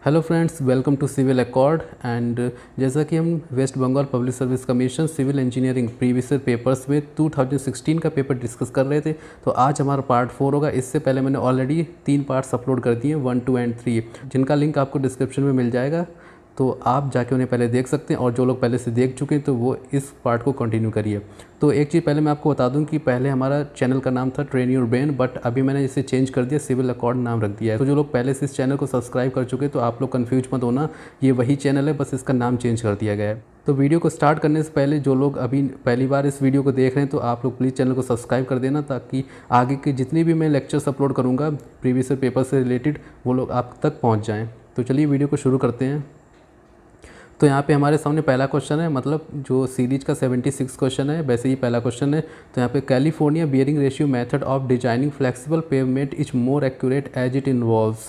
Hello friends, welcome to civil accord. And जैसा कि हम West Bengal public service commission civil engineering previous papers में 2016 का paper discuss कर रहे थे, तो आज हमारा पार्ट 4 होगा। इससे पहले मैंने ऑलरेडी 3 पार्ट्स अपलोड कर दिए, 1, 2 एंड 3, जिनका लिंक आपको डिस्क्रिप्शन में मिल जाएगा, तो आप जाके उन्हें पहले देख सकते हैं। और जो लोग पहले से देख चुके हैं तो वो इस पार्ट को कंटिन्यू करिए। तो एक चीज़ पहले मैं आपको बता दूं कि पहले हमारा चैनल का नाम था ट्रेन योर ब्रेन, बट अभी मैंने इसे चेंज कर दिया, सिविल अकॉर्ड नाम रख दिया है। तो जो लोग पहले से इस चैनल को सब्सक्राइब कर चुके हैं तो आप लोग कन्फ्यूज मत होना, ये वही चैनल है, बस इसका नाम चेंज कर दिया गया है। तो वीडियो को स्टार्ट करने से पहले जो लोग अभी पहली बार इस वीडियो को देख रहे हैं तो आप लोग प्लीज़ चैनल को सब्सक्राइब कर देना, ताकि आगे के जितने भी मैं लेक्चर्स अपलोड करूँगा प्रीवियस पेपर से रिलेटेड वो लोग आप तक पहुँच जाएँ। तो चलिए वीडियो को शुरू करते हैं। तो यहाँ पे हमारे सामने पहला क्वेश्चन है, मतलब जो सीरीज का 76 क्वेश्चन है वैसे ही पहला क्वेश्चन है। तो यहाँ पे California bearing ratio method of designing flexible pavement is more accurate as it involves.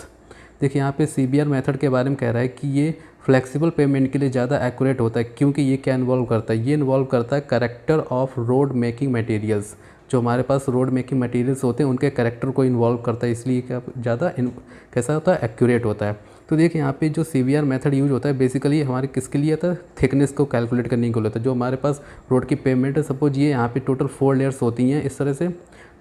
देखिए यहाँ पे CBR मेथड के बारे में कह रहा है कि ये फ्लेक्सिबल पेवमेंट के लिए ज़्यादा एक्यूरेट होता है, क्योंकि ये क्या इन्वॉल्व करता है, ये इन्वॉल्व करता है character of road making materials. जो हमारे पास रोड मेकिंग मटेरियल्स होते हैं उनके करेक्टर को इन्वॉल्व करता है, इसलिए क्या ज़्यादा कैसा होता है, एक्यूरेट होता है। तो देखिए यहाँ पे जो CBR मेथड यूज होता है बेसिकली हमारे किसके लिए आता है, थिकनेस को कैलकुलेट करने के लिए होता है। जो हमारे पास रोड की पेवमेंट है, सपोज ये यहाँ पे टोटल 4 लेयर्स होती हैं इस तरह से,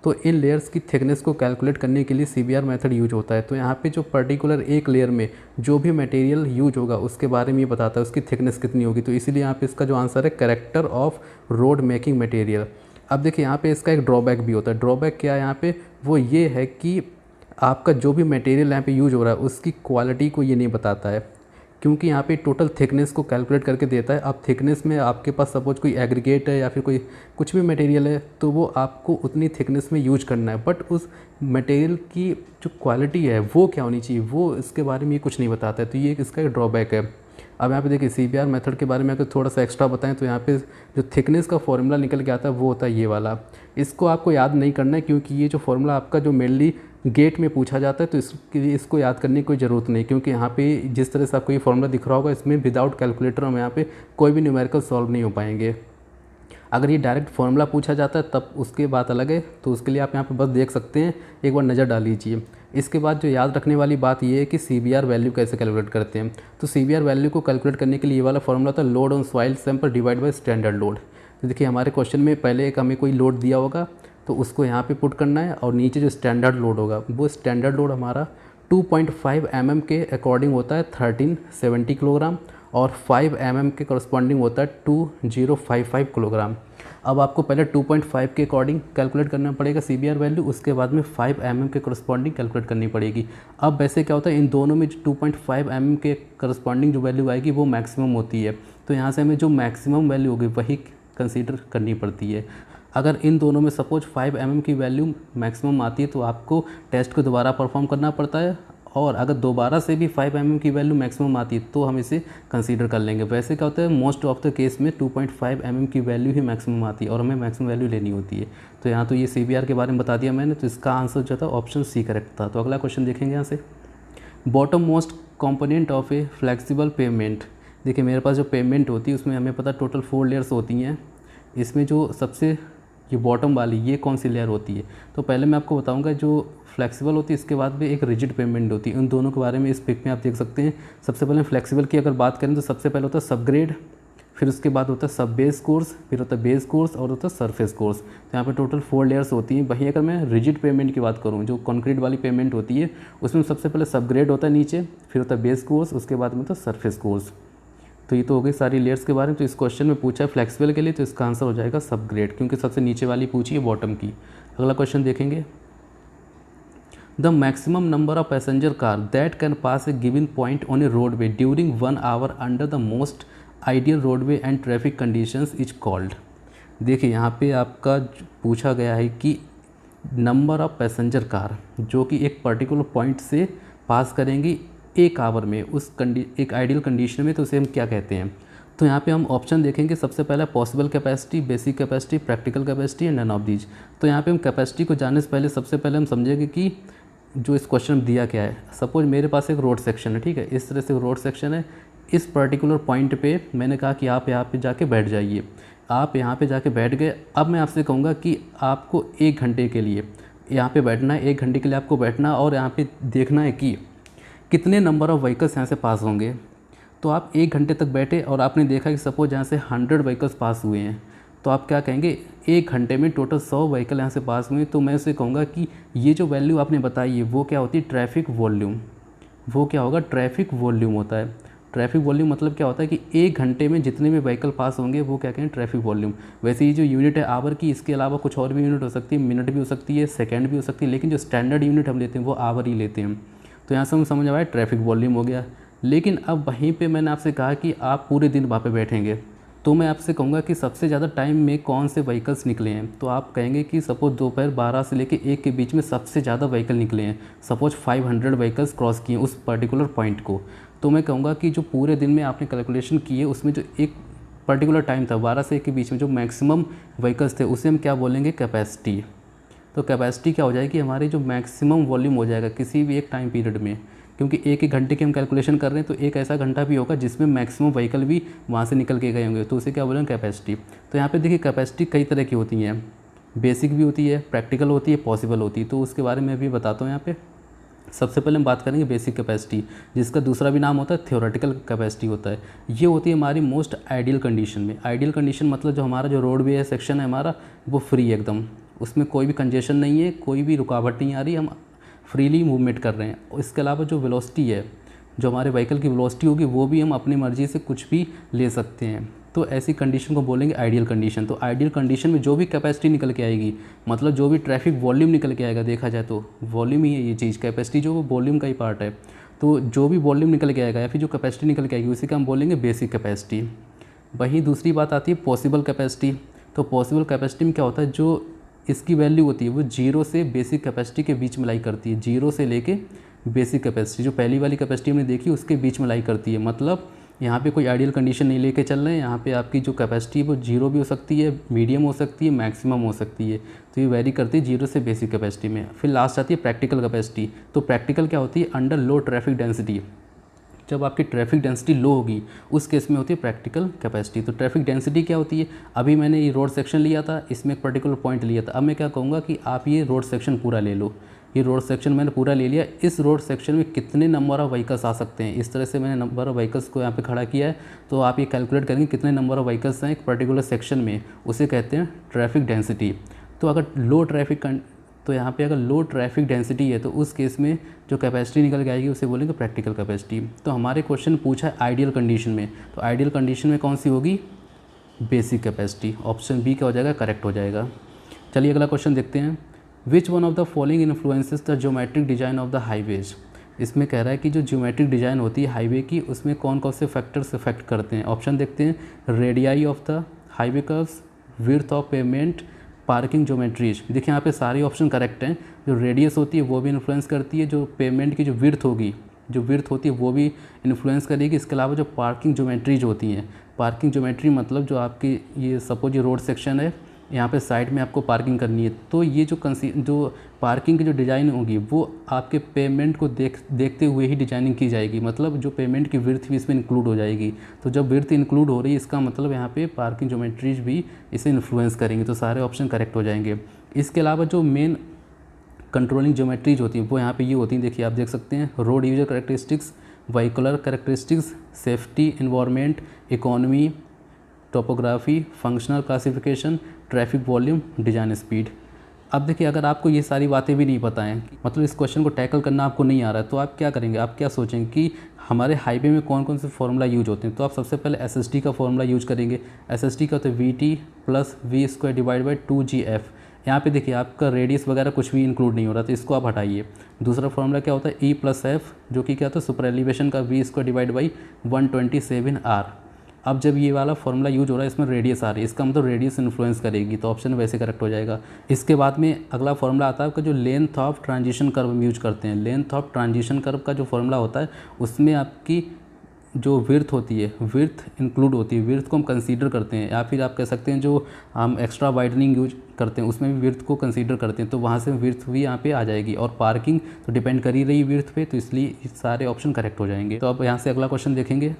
तो इन लेयर्स की थिकनेस को कैलकुलेट करने के लिए CBR मेथड यूज होता है। तो यहाँ पे जो पर्टिकुलर एक लेयर में जो भी मटेरियल यूज होगा उसके बारे में ये बताता है उसकी थिकनेस कितनी होगी। तो इसीलिए यहाँ पे इसका जो आंसर है character of road making material. अब देखिए यहाँ पे इसका एक ड्रॉबैक भी होता है। ड्रॉबैक क्या है यहाँ पे, वो ये है कि आपका जो भी मटेरियल यहाँ पे यूज हो रहा है उसकी क्वालिटी को ये नहीं बताता है, क्योंकि यहाँ पे टोटल थिकनेस को कैलकुलेट करके देता है। अब थिकनेस में आपके पास सपोज कोई एग्रीगेट है या फिर कोई कुछ भी मटेरियल है तो वो आपको उतनी थिकनेस में यूज करना है, बट उस मटेरियल की जो क्वालिटी है वो क्या होनी चाहिए वो इसके बारे में ये कुछ नहीं बताता है। तो ये इसका एक ड्रॉबैक है। अब यहाँ पे देखिए CBR मेथड के बारे में अगर थोड़ा सा एक्स्ट्रा बताएं तो यहाँ पे जो थिकनेस का फॉर्मूला निकल के आता है वो होता है ये वाला। इसको आपको याद नहीं करना है, क्योंकि ये जो फॉर्मूला आपका जो मेनली गेट में पूछा जाता है, तो इसके लिए इसको याद करने की कोई ज़रूरत नहीं, क्योंकि यहाँ पे जिस तरह से आपको ये फॉर्मूला दिख रहा होगा इसमें विदाउट कैलकुलेटर हम यहाँ पे कोई भी न्यूमेरिकल सॉल्व नहीं हो पाएंगे। अगर ये डायरेक्ट फॉर्मूला पूछा जाता है तब उसके बात अलग है, तो उसके लिए आप यहाँ पे बस देख सकते हैं, एक बार नज़र डाल लीजिए। इसके बाद जो याद रखने वाली बात ये है कि CBR वैल्यू कैसे कैलकुलेट करते हैं। तो CBR वैल्यू को कैलकुलेट करने के लिए ये वाला फॉर्मूला था load on soil sample divide by standard load. तो देखिए हमारे क्वेश्चन में पहले एक हमें कोई लोड दिया होगा तो उसको यहाँ पे पुट करना है, और नीचे जो स्टैंडर्ड लोड होगा वो स्टैंडर्ड लोड हमारा 2.5 mm के अकॉर्डिंग होता है 1370 किलोग्राम, और 5 mm के करस्पॉन्डिंग होता है 2055 किलोग्राम। अब आपको पहले 2.5 के अकॉर्डिंग कैलकुलेट करना पड़ेगा CBR वैल्यू, उसके बाद में 5 mm के करस्पॉन्डिंग कैलकुलेट करनी पड़ेगी। अब वैसे क्या होता है, इन दोनों में जो 2.5 mm के करस्पॉन्डिंग जो वैल्यू आएगी वो मैक्सिमम होती है, तो यहाँ से हमें जो मैक्सिमम वैल्यू होगी वही कंसीडर करनी पड़ती है। अगर इन दोनों में सपोज 5 mm की वैल्यू मैक्सिमम आती है तो आपको टेस्ट को दोबारा परफॉर्म करना पड़ता है, और अगर दोबारा से भी 5 mm की वैल्यू मैक्सिमम आती है तो हम इसे कंसीडर कर लेंगे। वैसे क्या होता है, मोस्ट ऑफ द केस में 2.5 mm की वैल्यू ही मैक्सिमम आती है और हमें मैक्सिमम वैल्यू लेनी होती है। तो यहाँ तो ये CBR के बारे में बता दिया मैंने, तो इसका आंसर जो था ऑप्शन C करेक्ट था। तो अगला क्वेश्चन देखेंगे यहाँ से, bottom most component of A flexible pavement. देखिए मेरे पास जो पेमेंट होती है उसमें हमें पता टोटल 4 लेयर्स होती हैं। इसमें जो सबसे ये बॉटम वाली ये कौन सी लेयर होती है, तो पहले मैं आपको बताऊंगा जो फ्लेक्सिबल होती है, इसके बाद भी एक रिजिड पेमेंट होती है। उन दोनों के बारे में इस पिक में आप देख सकते हैं। सबसे पहले फ्लेक्सिबल की अगर बात करें तो सबसे पहले होता है सबग्रेड, फिर उसके बाद होता है सब बेस कोर्स, फिर होता है बेस कोर्स और होता है सरफेस कोर्स। तो यहाँ पे टोटल 4 लेयर्स होती हैं। वहीं अगर मैं रिजिड पेमेंट की बात करूँ, जो कॉन्क्रीट वाली पेमेंट होती है, उसमें सबसे पहले सबग्रेड होता है नीचे, फिर होता है बेस कोर्स, उसके बाद में होता है सरफेस कोर्स। तो ये तो हो गई सारी लेयर्स के बारे में। तो इस क्वेश्चन में पूछा है फ्लेक्सिबल के लिए, तो इसका आंसर हो जाएगा सबग्रेड, क्योंकि सबसे नीचे वाली पूछी है बॉटम की। अगला क्वेश्चन देखेंगे, the maximum number of passenger car that can pass a given point on a roadway during 1 hour under the most ideal roadway and traffic conditions is called. देखिए यहाँ पे आपका पूछा गया है कि नंबर ऑफ पैसेंजर कार जो कि एक पर्टिकुलर पॉइंट से पास करेंगी 1 आवर में उस एक आइडियल कंडीशन में, तो उसे हम क्या कहते हैं। तो यहाँ पे हम ऑप्शन देखेंगे। सबसे पहला possible capacity, basic capacity, practical capacity and none of these. तो यहाँ पे हम कैपेसिटी को जानने से पहले सबसे पहले हम समझेंगे कि जो इस क्वेश्चन में दिया क्या है। सपोज मेरे पास एक रोड सेक्शन है, ठीक है, इस तरह से रोड सेक्शन है। इस पर्टिकुलर पॉइंट पे मैंने कहा कि आप यहाँ पे जाके बैठ जाइए। आप यहाँ पे जाके बैठ गए। अब मैं आपसे कहूँगा कि आपको 1 घंटे के लिए यहाँ पे बैठना है, 1 घंटे के लिए आपको बैठना, और यहाँ पे देखना है कि कितने नंबर ऑफ़ व्हीकल्स यहाँ से पास होंगे। तो आप 1 घंटे तक बैठे और आपने देखा कि सपोज यहाँ से 100 व्हीकल्स पास हुए हैं, तो आप क्या कहेंगे 1 घंटे में टोटल 100 व्हीकल यहाँ से पास हुए। तो मैं उसे कहूँगा कि ये जो वैल्यू आपने बताई है वो क्या होती है, ट्रैफिक वॉल्यूम। वो क्या होगा, ट्रैफिक वॉल्यूम होता है। ट्रैफिक वॉल्यूम मतलब क्या होता है कि 1 घंटे में जितने भी व्हीकल पास होंगे वो क्या कहें, ट्रैफिक वॉल्यूम। वैसे ये जो यूनिट है आवर की, इसके अलावा कुछ और भी यूनिट हो सकती है, मिनट भी हो सकती है, सेकंड भी हो सकती है, लेकिन जो स्टैंडर्ड यूनिट हम लेते हैं वो आवर ही लेते हैं। तो यहाँ से हम समझ आया ट्रैफिक वॉल्यूम हो गया। लेकिन अब वहीं पे मैंने आपसे कहा कि आप पूरे दिन वहाँ पे बैठेंगे, तो मैं आपसे कहूँगा कि सबसे ज़्यादा टाइम में कौन से व्हीकल्स निकले हैं। तो आप कहेंगे कि सपोज़ दोपहर 12 से लेकर 1 के बीच में सबसे ज़्यादा व्हीकल निकले हैं, सपोज़ 500 व्हीकल्स क्रॉस किए उस पर्टिकुलर पॉइंट को। तो मैं कहूँगा कि जो पूरे दिन में आपने कैलकुलेशन की है उसमें जो एक पर्टिकुलर टाइम था 12 से 1 के बीच में जो मैक्सिमम व्हीकल्स थे उसे हम क्या बोलेंगे, कैपेसिटी। तो कैपेसिटी क्या हो जाएगी, हमारी जो मैक्सिमम वॉल्यूम हो जाएगा किसी भी एक टाइम पीरियड में, क्योंकि 1-1 घंटे की हम कैलकुलेशन कर रहे हैं, तो एक ऐसा घंटा भी होगा जिसमें मैक्सिमम व्हीकल भी वहाँ से निकल के गए होंगे, तो उसे क्या बोलेंगे, कैपेसिटी। तो यहाँ पे देखिए कैपेसिटी कई तरह की होती हैं, बेसिक भी होती है, प्रैक्टिकल होती है, पॉसिबल होती है। तो उसके बारे में भी बताता हूँ यहाँ पे। सबसे पहले हम बात करेंगे बेसिक कैपेसिटी, जिसका दूसरा भी नाम होता है थ्योरेटिकल कैपेसिटी होता है। ये होती है हमारी मोस्ट आइडियल कंडीशन में। आइडियल कंडीशन मतलब जो हमारा जो रोडवे है सेक्शन है हमारा वो फ्री है एकदम, उसमें कोई भी कंजेशन नहीं है, कोई भी रुकावट नहीं आ रही, हम फ्रीली मूवमेंट कर रहे हैं। इसके अलावा जो वेलोसिटी है, जो हमारे व्हीकल की वेलोसिटी होगी वो भी हम अपनी मर्ज़ी से कुछ भी ले सकते हैं। तो ऐसी कंडीशन को बोलेंगे आइडियल कंडीशन। तो आइडियल कंडीशन में जो भी कैपेसिटी निकल के आएगी, मतलब जो भी ट्रैफिक वॉल्यूम निकल के आएगा, देखा जाए तो वॉल्यूम ही है ये चीज़, कैपेसिटी जो वो वॉल्यूम का ही पार्ट है। तो जो भी वॉल्यूम निकल के आएगा या फिर जो कैपेसिटी निकल के आएगी उसी का हम बोलेंगे बेसिक कैपेसिटी। वहीं दूसरी बात आती है पॉसिबल कैपेसिटी। तो पॉसिबल कैपेसिटी में क्या होता है, जो इसकी वैल्यू होती है वो 0 से बेसिक कैपेसिटी के बीच में लाई करती है। 0 से लेके बेसिक कैपेसिटी, जो पहली वाली कैपेसिटी हमने देखी उसके बीच में लाई करती है। मतलब यहाँ पे कोई आइडियल कंडीशन नहीं लेके चल रहे हैं, यहाँ पे आपकी जो कैपेसिटी है वो 0 भी हो सकती है, मीडियम हो सकती है, मैक्सिमम हो सकती है। तो ये वेरी करती है 0 से बेसिक कैपेसिटी में। फिर लास्ट आती है प्रैक्टिकल कैपेसिटी। तो प्रैक्टिकल क्या होती है, अंडर लो ट्रैफिक डेंसिटी। जब आपकी ट्रैफिक डेंसिटी लो होगी उस केस में होती है प्रैक्टिकल कैपेसिटी। तो ट्रैफिक डेंसिटी क्या होती है, अभी मैंने ये रोड सेक्शन लिया था, इसमें एक पर्टिकुलर पॉइंट लिया था। अब मैं क्या कहूँगा कि आप ये रोड सेक्शन पूरा ले लो। ये रोड सेक्शन मैंने पूरा ले लिया, इस रोड सेक्शन में कितने नंबर ऑफ़ व्हीकल्स आ सकते हैं, इस तरह से मैंने नंबर ऑफ़ व्हीकल्स को यहाँ पे खड़ा किया है। तो आप ये कैलकुलेट करेंगे कितने नंबर ऑफ़ व्हीकल्स हैं एक पर्टिकुलर सेक्शन में, उसे कहते हैं ट्रैफिक डेंसिटी। तो अगर लो ट्रैफिक तो यहाँ पे अगर लो ट्रैफिक डेंसिटी है तो उस केस में जो कैपेसिटी निकल के आएगी उसे बोलेंगे प्रैक्टिकल कैपेसिटी। तो हमारे क्वेश्चन पूछा है आइडियल कंडीशन में, तो आइडियल कंडीशन में कौन सी होगी, बेसिक कैपेसिटी। ऑप्शन बी क्या हो जाएगा, करेक्ट हो जाएगा। चलिए अगला क्वेश्चन देखते हैं। Which one of the following influences the geometric design of the highways. इसमें कह रहा है कि जो ज्योमेट्रिक डिज़ाइन होती है हाईवे की उसमें कौन कौन से फैक्टर्स इफेक्ट करते हैं। ऑप्शन देखते हैं, radii of the highway curves, width of payment, parking geometries. देखिए यहाँ पे सारे ऑप्शन करेक्ट हैं। जो रेडियस होती है वो भी इन्फ्लुएंस करती है, जो पेमेंट की जो विड्थ होगी, जो विड्थ होती है वो भी इन्फ्लुएंस करेगी। इसके अलावा जो पार्किंग ज्योमेट्रीज होती हैं, पार्किंग ज्योमेट्री मतलब जो आपकी ये सपोज ये रोड सेक्शन है, यहाँ पे साइड में आपको पार्किंग करनी है, तो ये जो पार्किंग की जो डिज़ाइन होगी वो आपके पेमेंट को देखते हुए ही डिजाइनिंग की जाएगी। मतलब जो पेमेंट की विड्थ भी इसमें इंक्लूड हो जाएगी। तो जब विड्थ इंक्लूड हो रही है इसका मतलब यहाँ पे पार्किंग ज्योमेट्रीज भी इसे इन्फ्लुएंस करेंगे। तो सारे ऑप्शन करेक्ट हो जाएंगे। इसके अलावा जो मेन कंट्रोलिंग ज्योमेट्रीज होती हैं वो यहाँ पे ये होती हैं। देखिए आप देख सकते हैं, road user characteristics, vehicular characteristics, safety, environment, economy, topography, functional classification, traffic volume, design speed. अब देखिए अगर आपको ये सारी बातें भी नहीं पता हैं, मतलब इस क्वेश्चन को टैकल करना आपको नहीं आ रहा है, तो आप क्या करेंगे, आप क्या सोचेंगे कि हमारे हाईवे में कौन कौन से फार्मूला यूज होते हैं। तो आप सबसे पहले एसएसटी का फार्मूला यूज करेंगे। एसएसटी का होता है VT + V² / 2GF। यहाँ पे देखिए आपका रेडियस वगैरह कुछ भी इंक्लूड नहीं हो रहा, तो इसको आप हटाइए। दूसरा फार्मूला क्या होता है, E + F, जो कि क्या होता है सुपर एलिवेशन का V² / 127R। अब जब ये वाला फार्मूला यूज हो रहा है इसमें रेडियस आ रही है, इसका मतलब रेडियस इन्फ्लुएंस करेगी, तो ऑप्शन वैसे करेक्ट हो जाएगा। इसके बाद में अगला फार्मूला आता है आपका जो लेंथ ऑफ ट्रांजिशन कर्व हम यूज करते हैं। लेंथ ऑफ ट्रांजिशन कर्व का जो फार्मूला होता है उसमें आपकी जो विड्थ होती है, विड्थ इंक्लूड होती है, विड्थ को हम कंसीडर करते हैं, या फिर आप कह सकते हैं जो हम एक्स्ट्रा वाइडनिंग यूज करते हैं उसमें भी विड्थ को कंसीडर करते हैं, तो वहाँ से विड्थ भी यहाँ पे आ जाएगी। और पार्किंग तो डिपेंड कर ही रही विड्थ पे, तो इसलिए सारे ऑप्शन करेक्ट हो जाएंगे। तो अब यहाँ से अगला क्वेश्चन देखेंगे।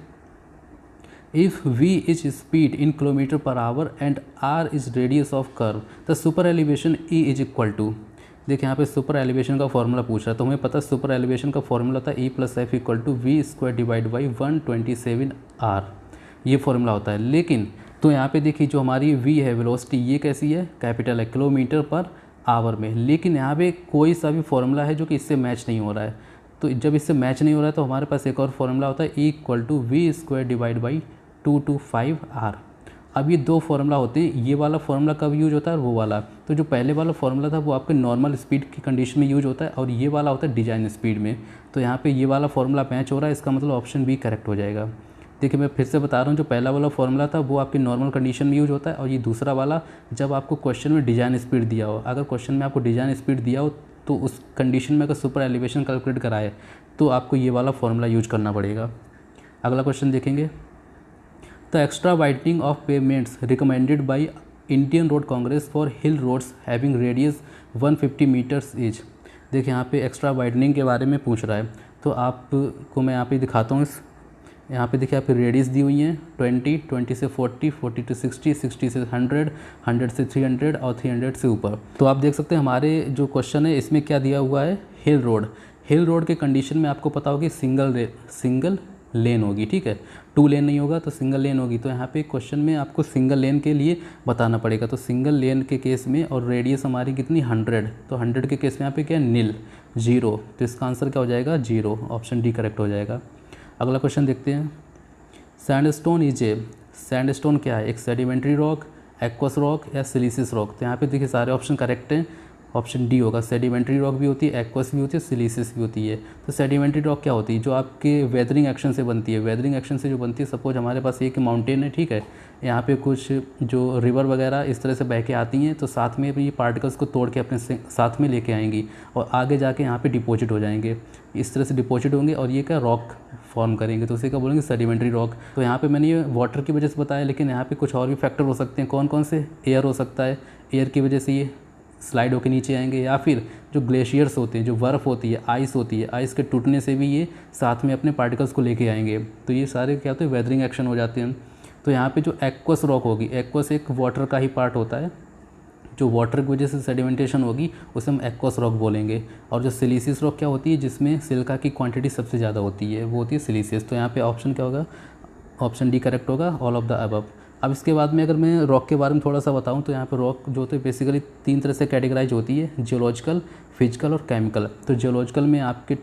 If V is speed in km/h and R is radius of curve, the super elevation E is equal to। देखिए यहाँ पे सुपर एलिवेशन का फॉर्मूला पूछ रहा है, तो हमें पता है सुपर एलिवेशन का फॉर्मूला होता है E+F = V² divide by 127R, ये फॉर्मूला होता है। लेकिन तो यहाँ पे देखिए जो हमारी V है वेलोसिटी, ये कैसी है, कैपिटल है, किलोमीटर पर आवर में। लेकिन यहाँ पे कोई सा भी फॉर्मूला है जो कि इससे मैच नहीं हो रहा है। तो जब इससे मैच नहीं हो रहा है तो हमारे पास एक और फॉर्मूला होता है E = V² divide by 225R। अब ये दो फार्मूला होते हैं, ये वाला फार्मूला कब यूज होता है और वो वाला। तो जो पहले वाला फार्मूला था वो आपके नॉर्मल स्पीड की कंडीशन में यूज होता है और ये वाला होता है डिजाइन स्पीड में। तो यहाँ पे ये वाला फार्मूला मैच हो रहा है, इसका मतलब ऑप्शन बी करेक्ट हो जाएगा। देखिए मैं फिर से बता रहा हूँ, जो पहला वाला फार्मूला था वो आपकी नॉर्मल कंडीशन में यूज होता है और ये दूसरा वाला जब आपको क्वेश्चन में डिजाइन स्पीड दिया हो। अगर क्वेश्चन में आपको डिजाइन स्पीड दिया हो तो उस कंडीशन में अगर सुपर एलिवेशन कैलकुलेट कराए तो आपको ये वाला फार्मूला यूज करना पड़ेगा। अगला क्वेश्चन देखेंगे। The extra widening of pavements recommended by Indian road congress for hill roads having radius 150 metres each. देखिए यहाँ पे एक्स्ट्रा वाइडनिंग के बारे में पूछ रहा है, तो आपको मैं यहाँ पे दिखाता हूँ। यहाँ पे देखिए आपकी रेडियस दी हुई है 20, 20 से 40, 40 से 60, 60 से 100, 100 से 300 और 300 से ऊपर। तो आप देख सकते हैं हमारे जो क्वेश्चन है इसमें क्या दिया हुआ है, हिल रोड। हिल रोड के कंडीशन में आपको पता होगी सिंगल लेन होगी, ठीक है, 2 लेन नहीं होगा तो सिंगल लेन होगी। तो यहाँ पे क्वेश्चन में आपको सिंगल लेन के लिए बताना पड़ेगा। तो सिंगल लेन के केस में और रेडियस हमारी कितनी 100, तो 100 के केस में यहाँ पे क्या है, नील, 0। तो इसका आंसर क्या हो जाएगा, 0, ऑप्शन डी करेक्ट हो जाएगा। अगला क्वेश्चन देखते हैं। सैंडस्टोन क्या है, एक सेडिमेंट्री रॉक, एक्वस रॉक या सिलिसियस रॉक। तो यहाँ पे देखिए सारे ऑप्शन करेक्ट हैं, ऑप्शन डी होगा। सेडिमेंट्री रॉक भी होती है, एक्वस भी होती है, सिलिसियस भी होती है। तो सेडिमेंट्री रॉक क्या होती है, जो आपके वेदरिंग एक्शन से बनती है। वेदरिंग एक्शन से जो बनती है, सपोज हमारे पास एक माउंटेन है, ठीक है, यहाँ पे कुछ जो रिवर वगैरह इस तरह से बह के आती हैं, तो साथ में ये पार्टिकल्स को तोड़ के अपने साथ में लेके आएंगी और आगे जाके यहाँ पे डिपॉजिट हो जाएंगे। इस तरह से डिपॉजिट होंगे और ये क्या रॉक फॉर्म करेंगे, तो उसे क्या बोलेंगे, सेडिमेंट्री रॉक। तो यहाँ पे मैंने ये वाटर की वजह से बताया, लेकिन यहाँ पे कुछ और भी फैक्टर हो सकते हैं। कौन कौन से, एयर हो सकता है, एयर की वजह से ये स्लाइड होकर नीचे आएंगे, या फिर जो ग्लेशियर्स होते हैं, जो बर्फ़ होती है, आइस होती है, आइस के टूटने से भी ये साथ में अपने पार्टिकल्स को लेके आएंगे। तो ये सारे क्या होते हैं, वेदरिंग एक्शन हो जाते हैं। तो यहाँ पे जो एक्वस रॉक होगी, एक्वस एक वाटर का ही पार्ट होता है, जो वाटर की वजह से सेडिमेंटेशन होगी उसे हम एक्वस रॉक बोलेंगे। और जो सिलिसियस रॉक क्या होती है, जिसमें सिलिका की क्वांटिटी सबसे ज़्यादा होती है, वो होती है सिलिसियस। तो यहाँ पे ऑप्शन क्या होगा, ऑप्शन डी करेक्ट होगा, ऑल ऑफ द अबव। अब इसके बाद में अगर मैं रॉक के बारे में थोड़ा सा बताऊं, तो यहाँ पे रॉक जो होते हैं बेसिकली 3 तरह से कैटेगराइज होती है, जियोलॉजिकल, फिजिकल और केमिकल। तो जियोलॉजिकल में आपके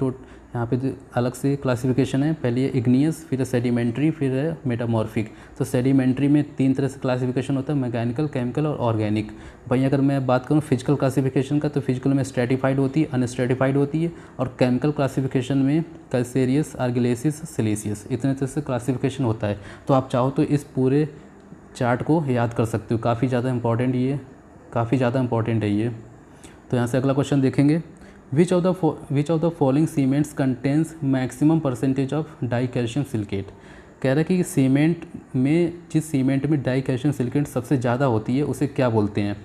यहाँ पे अलग से क्लासिफिकेशन है, पहले है इग्नियस, फिर है सेडिमेंट्री, फिर है मेटामॉर्फिक। तो सेडिमेंट्री में 3 तरह से क्लासिफिकेशन होता है, मैकेनिकल, केमिकल और ऑर्गेनिक। भाई अगर मैं बात करूँ फिजिकल क्लासिफिकेशन का, तो फिजिकल में स्ट्रेटिफाइड होती है, अनस्ट्रेटिफाइड होती है, और केमिकल क्लासिफिकेशन में कैल्सेरियस, आर्गिलेसिस, सिलिसियस, इतने तरह से क्लासिफिकेशन होता है। तो आप चाहो तो इस पूरे चार्ट को याद कर सकते हो, काफ़ी ज़्यादा इंपॉर्टेंट है ये। तो यहाँ से अगला क्वेश्चन देखेंगे। Which of the following cements contains maximum percentage of die calcium silicate. कह रहा है कि सीमेंट में, जिस सीमेंट में डाई कैल्शियम सिलिकेट सबसे ज़्यादा होती है उसे क्या बोलते हैं।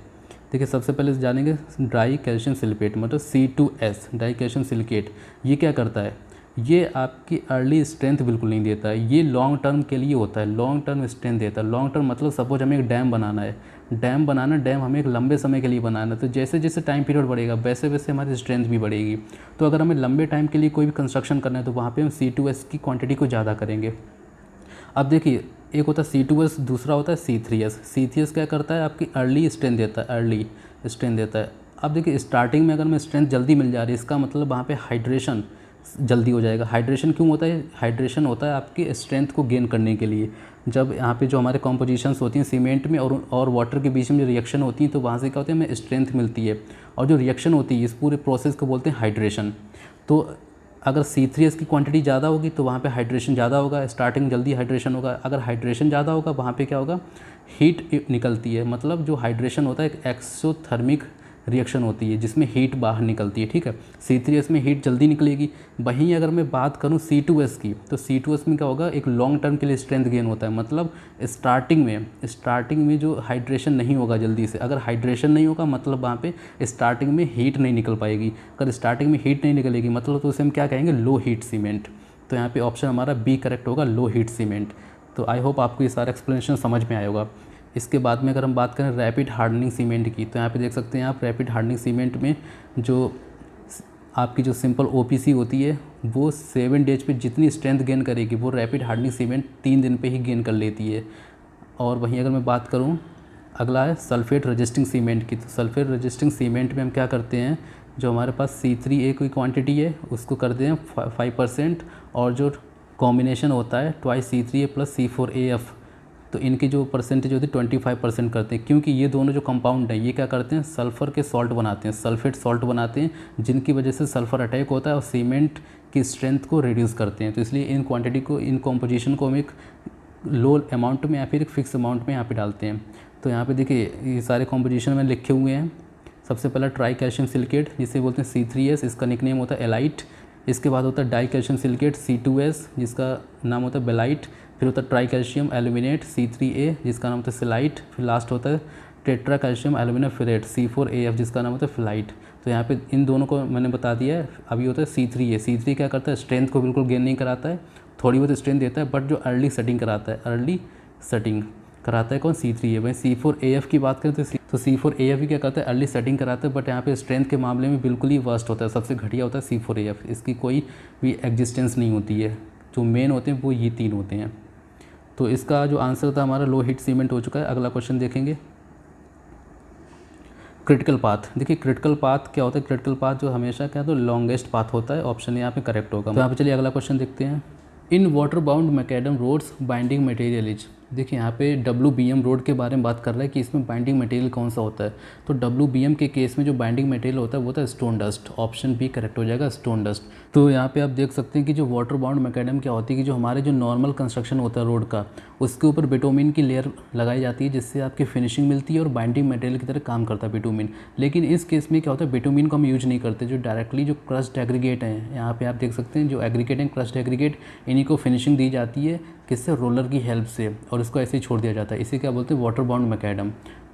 देखिए सबसे पहले जानेंगे डाई कैल्शियम सिलिकेट मतलब C2S, डाई कैल्शियम सिलिकेट। ये क्या करता है, ये आपकी अर्ली स्ट्रेंथ बिल्कुल नहीं देता है, ये लॉन्ग टर्म के लिए होता है, लॉन्ग टर्म स्ट्रेंथ देता है। लॉन्ग टर्म मतलब सपोज हमें एक डैम बनाना है, डैम हमें एक लंबे समय के लिए बनाना है, तो जैसे जैसे टाइम पीरियड बढ़ेगा वैसे वैसे हमारी स्ट्रेंथ भी बढ़ेगी। तो अगर हमें लंबे टाइम के लिए कोई भी कंस्ट्रक्शन करना है तो वहाँ पे हम C2S की क्वांटिटी को ज़्यादा करेंगे। अब देखिए एक होता है C2S, दूसरा होता है C3S। C3S क्या करता है, आपकी अर्ली स्ट्रेंथ देता है। अब देखिए स्टार्टिंग में अगर मैं स्ट्रेंथ जल्दी मिल जा रही है, इसका मतलब वहाँ पे हाइड्रेशन जल्दी हो जाएगा। हाइड्रेशन क्यों होता है, हाइड्रेशन होता है आपकी स्ट्रेंथ को गेन करने के लिए। जब यहाँ पे जो हमारे कॉम्पोजिशंस होती हैं सीमेंट में और वाटर के बीच में जो रिएक्शन होती हैं, तो वहाँ से क्या होता है, हमें स्ट्रेंथ मिलती है। और जो रिएक्शन होती है इस पूरे प्रोसेस को बोलते हैं हाइड्रेशन। तो अगर C3S की क्वांटिटी ज़्यादा होगी तो वहाँ पे हाइड्रेशन ज़्यादा होगा, स्टार्टिंग जल्दी हाइड्रेशन होगा। अगर हाइड्रेशन ज़्यादा होगा वहाँ पे क्या होगा, हीट निकलती है। मतलब जो हाइड्रेशन होता है एक एक्सोथर्मिक रिएक्शन होती है जिसमें हीट बाहर निकलती है, ठीक है। C3S में हीट जल्दी निकलेगी। वहीं अगर मैं बात करूं C2S की, तो C2S में क्या होगा, एक लॉन्ग टर्म के लिए स्ट्रेंथ गेन होता है। मतलब स्टार्टिंग में जो हाइड्रेशन नहीं होगा जल्दी से, अगर हाइड्रेशन नहीं होगा मतलब वहाँ पे स्टार्टिंग में हीट नहीं निकल पाएगी। अगर स्टार्टिंग में हीट नहीं निकलेगी मतलब तो उसे हम क्या कहेंगे, लो हीट सीमेंट। तो यहाँ पर ऑप्शन हमारा बी करेक्ट होगा, लो हीट सीमेंट। तो आई होप आपको ये सारा एक्सप्लेनेशन समझ में आया होगा। इसके बाद में अगर हम बात करें रैपिड हार्डनिंग सीमेंट की, तो यहाँ पे देख सकते हैं आप रैपिड हार्डनिंग सीमेंट में जो आपकी जो सिंपल ओपीसी होती है वो 7 डेज पे जितनी स्ट्रेंथ गेन करेगी वो रैपिड हार्डनिंग सीमेंट 3 दिन पे ही गेन कर लेती है। और वहीं अगर मैं बात करूँ, अगला है सल्फेट रजिस्टिंग सीमेंट की। तो सल्फेट रजिस्टिंग सीमेंट में हम क्या करते हैं, जो हमारे पास C3A की क्वांटिटी है उसको करते हैं 5%, और जो कॉम्बिनेशन होता है ट्वाइस C3A प्लस C4AF, तो इनकी जो परसेंटेज होती है 25% करते हैं, क्योंकि ये दोनों जो कंपाउंड हैं ये क्या करते हैं, सल्फ़र के सॉल्ट बनाते हैं, सल्फेट सॉल्ट बनाते हैं, जिनकी वजह से सल्फ़र अटैक होता है और सीमेंट की स्ट्रेंथ को रिड्यूस करते हैं। तो इसलिए इन क्वांटिटी को, इन कॉम्पोजिशन को हम एक लो अमाउंट में या फिर एक फिक्स अमाउंट में यहाँ पे डालते हैं। तो यहाँ पे देखिए ये सारे कॉम्पोजिशन में लिखे हुए हैं। सबसे पहला ट्राई कैल्शियम सिलिकेट जिसे बोलते हैं C3S, इसका निकनेम होता है एलाइट। इसके बाद होता है डाई कैल्शियम सिलिकेट C2S जिसका नाम होता है बेलाइट। फिर होता है ट्राई कैल्शियम एल्यूमिनेट C3A जिसका नाम होता है सिलाइट। फिर लास्ट होता है tetra calcium aluminium ferret C4AF जिसका नाम होता है फिलाइट। तो यहाँ पे इन दोनों को मैंने बता दिया है। अभी होता है C3A। C3 क्या करता है, स्ट्रेंथ को बिल्कुल गेन नहीं कराता है, थोड़ी बहुत स्ट्रेंथ देता है, बट जो अर्ली सेटिंग कराता है, अर्ली सेटिंग कराता है कौन, C3A। वहीं C4AF की बात करें तो C4AF भी क्या करता है, अर्ली सेटिंग कराता है, बट यहाँ पे स्ट्रेंथ के मामले में बिल्कुल ही वर्स्ट होता है, सबसे घटिया होता है C4AF। इसकी कोई भी एग्जिस्टेंस नहीं होती है। जो मेन होते हैं वो ये 3 होते हैं। तो इसका जो आंसर था हमारा लो हीट सीमेंट हो चुका है। अगला क्वेश्चन देखेंगे, क्रिटिकल पाथ। देखिए क्रिटिकल पाथ क्या होता है, क्रिटिकल पाथ जो हमेशा क्या, तो लॉन्गेस्ट पाथ होता है। ऑप्शन यहाँ पे करेक्ट होगा। तो यहाँ पे चलिए अगला क्वेश्चन देखते हैं। In water bound macadam roads binding material is. देखिए यहाँ पे WBM रोड के बारे में बात कर रहा है कि इसमें बाइंडिंग मटेरियल कौन सा होता है। तो WBM के केस में जो बाइंडिंग मटेरियल होता है वो होता है stone dust. Option B correct हो जाएगा, स्टोन डस्ट। तो यहाँ पे आप देख सकते हैं कि जो वाटर बाउंड मैकेडम क्या होती है कि जो हमारे जो नॉर्मल कंस्ट्रक्शन होता है रोड का, उसके ऊपर बिटुमिन की लेयर लगाई जाती है जिससे आपकी फिनिशिंग मिलती है और बाइंडिंग मटेरियल की तरह काम करता है बिटुमिन। लेकिन इस केस में क्या होता है, बिटुमिन को हम यूज नहीं करते। जो डायरेक्टली जो क्रस्ट एग्रीगेट हैं, यहाँ पे आप देख सकते हैं जो एग्रीगेट हैं, क्रस्ट एग्रीगेट, इन्हीं को फिनिशिंग दी जाती है किससे, रोलर की हेल्प से, और इसको ऐसे ही छोड़ दिया जाता है। इसे क्या बोलते हैं, वाटर बाउंड मैकेडम।